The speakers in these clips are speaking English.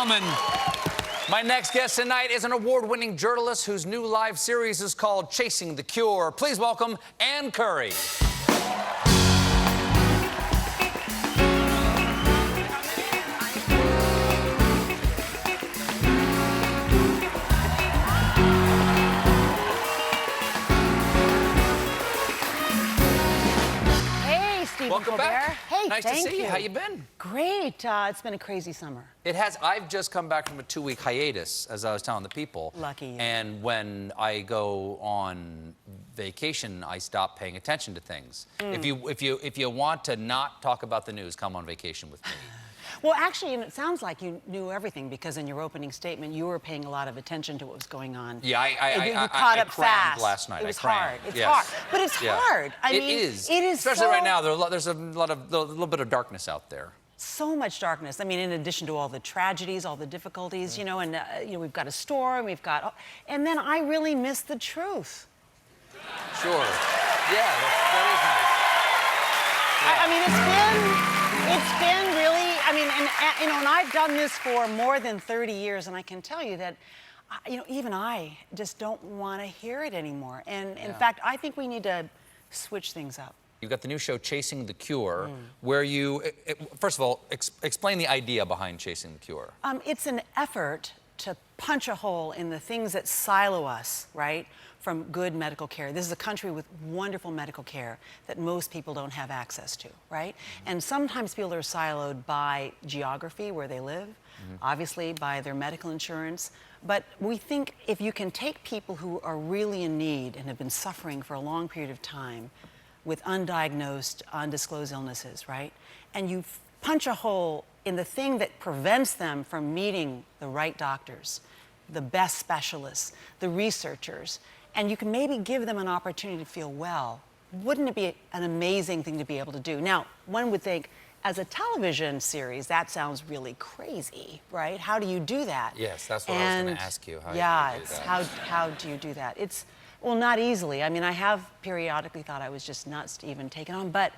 gentlemen, my next guest tonight is an award-winning journalist whose new live series is called Chasing the Cure. Please welcome Ann Curry. Welcome Colbert. back. Hey, nice to see you. How you been? Great. It's been a crazy summer. It has. I've just come back from a 2-week hiatus, as I was telling the people. Lucky you. And when I go on vacation, I stop paying attention to things. If you want to not talk about the news, come on vacation with me. Well, actually, it sounds like you knew everything because in your opening statement, you were paying a lot of attention to what was going on. Yeah, you caught up crammed fast. last night. It was I crammed. hard. It's yes. hard, but it's hard. I mean, it is. It is. Especially right now. There's a little bit of darkness out there. So much darkness. I mean, in addition to all the tragedies, all the difficulties, you know, and we've got a storm, and then I really miss the truth. Sure. Yeah, that is nice. I mean, it's been really. I mean, and I've done this for more than 30 years, and I can tell you that, even I just don't want to hear it anymore. And in fact, I think we need to switch things up. You've got the new show, Chasing the Cure, where you, first of all, explain the idea behind Chasing the Cure. It's an effort to punch a hole in the things that silo us, right, from good medical care. This is a country with wonderful medical care that most people don't have access to, right? And sometimes people are siloed by geography, where they live, obviously by their medical insurance. But we think if you can take people who are really in need and have been suffering for a long period of time with undiagnosed, undisclosed illnesses, right? And you punch a hole in the thing that prevents them from meeting the right doctors, the best specialists, the researchers, and you can maybe give them an opportunity to feel well. Wouldn't it be an amazing thing to be able to do? Now, one would think, as a television series, that sounds really crazy, right? How do you do that? Yes, that's what I was going to ask you. How do you do that? How do you do that? It's, well, not easily. I mean, I have periodically thought I was just nuts to even take it on, but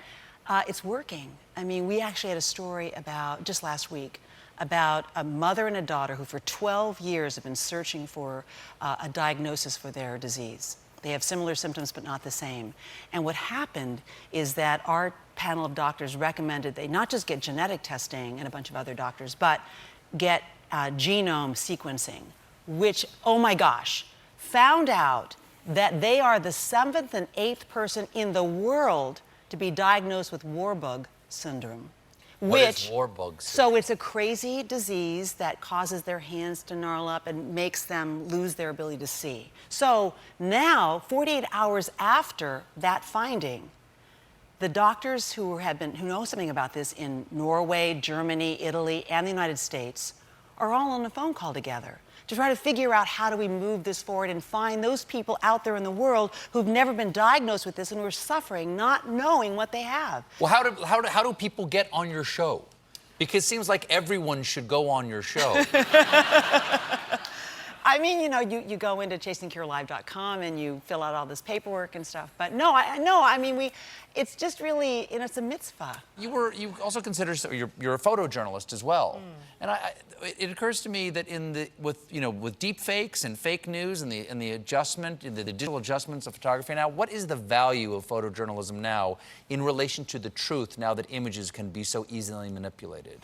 it's working. I mean, we actually had a story about, just last week, about a mother and a daughter who for 12 years have been searching for a diagnosis for their disease. They have similar symptoms, but not the same. And what happened is that our panel of doctors recommended they not just get genetic testing and a bunch of other doctors, but get genome sequencing, which, oh my gosh, found out that they are the 7th and 8th person in the world to be diagnosed with Warburg syndrome. What is Warburg syndrome? So it's a crazy disease that causes their hands to gnarl up and makes them lose their ability to see. So now, 48 hours after that finding, the doctors who know something about this in Norway, Germany, Italy, and the United States are all on a phone call together to try to figure out how do we move this forward and find those people out there in the world who've never been diagnosed with this and who are suffering, not knowing what they have. Well, how do people get on your show? Because it seems like everyone should go on your show. I mean, you go into chasingcurelive.com and you fill out all this paperwork and stuff. But no, I mean, it's just really, it's a mitzvah. You also consider, you're a photojournalist as well. And it occurs to me that with deep fakes and fake news and the adjustment, the digital adjustments of photography now, what is the value of photojournalism now in relation to the truth now that images can be so easily manipulated?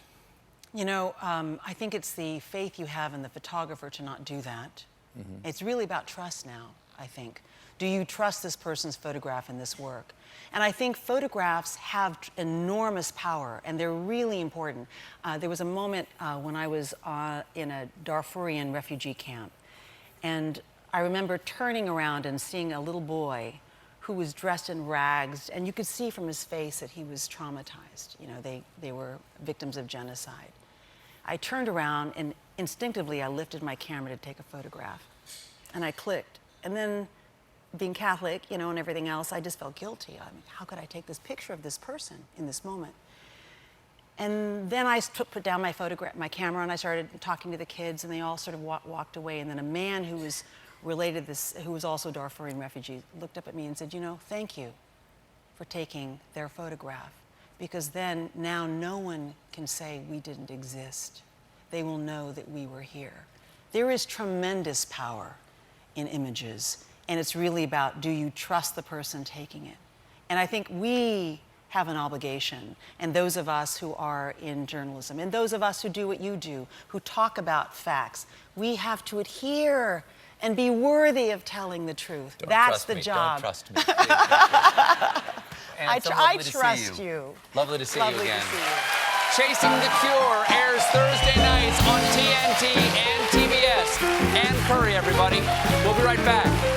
I think it's the faith you have in the photographer to not do that. It's really about trust now, I think. Do you trust this person's photograph in this work? And I think photographs have enormous power, and they're really important. There was a moment when I was in a Darfurian refugee camp, and I remember turning around and seeing a little boy who was dressed in rags, and you could see from his face that he was traumatized. They were victims of genocide. I turned around and instinctively I lifted my camera to take a photograph. And I clicked. And then, being Catholic, and everything else, I just felt guilty. I mean, how could I take this picture of this person in this moment? And then I put down my camera, and I started talking to the kids, and they all sort of walked away. And then a man who was related to this, who was also a Darfurian refugee, looked up at me and said, thank you for taking their photograph. Because then, now no one can say we didn't exist. they will know that we were here. There is tremendous power in images, and it's really about, do you trust the person taking it? And I think we have an obligation, and those of us who are in journalism, and those of us who do what you do, who talk about facts, we have to adhere and be worthy of telling the truth. That's the job. Don't trust me. I trust you. Lovely to see you again. Lovely to see you. Chasing the Cure airs Thursday nights on TNT and TBS. Ann Curry, everybody. We'll be right back.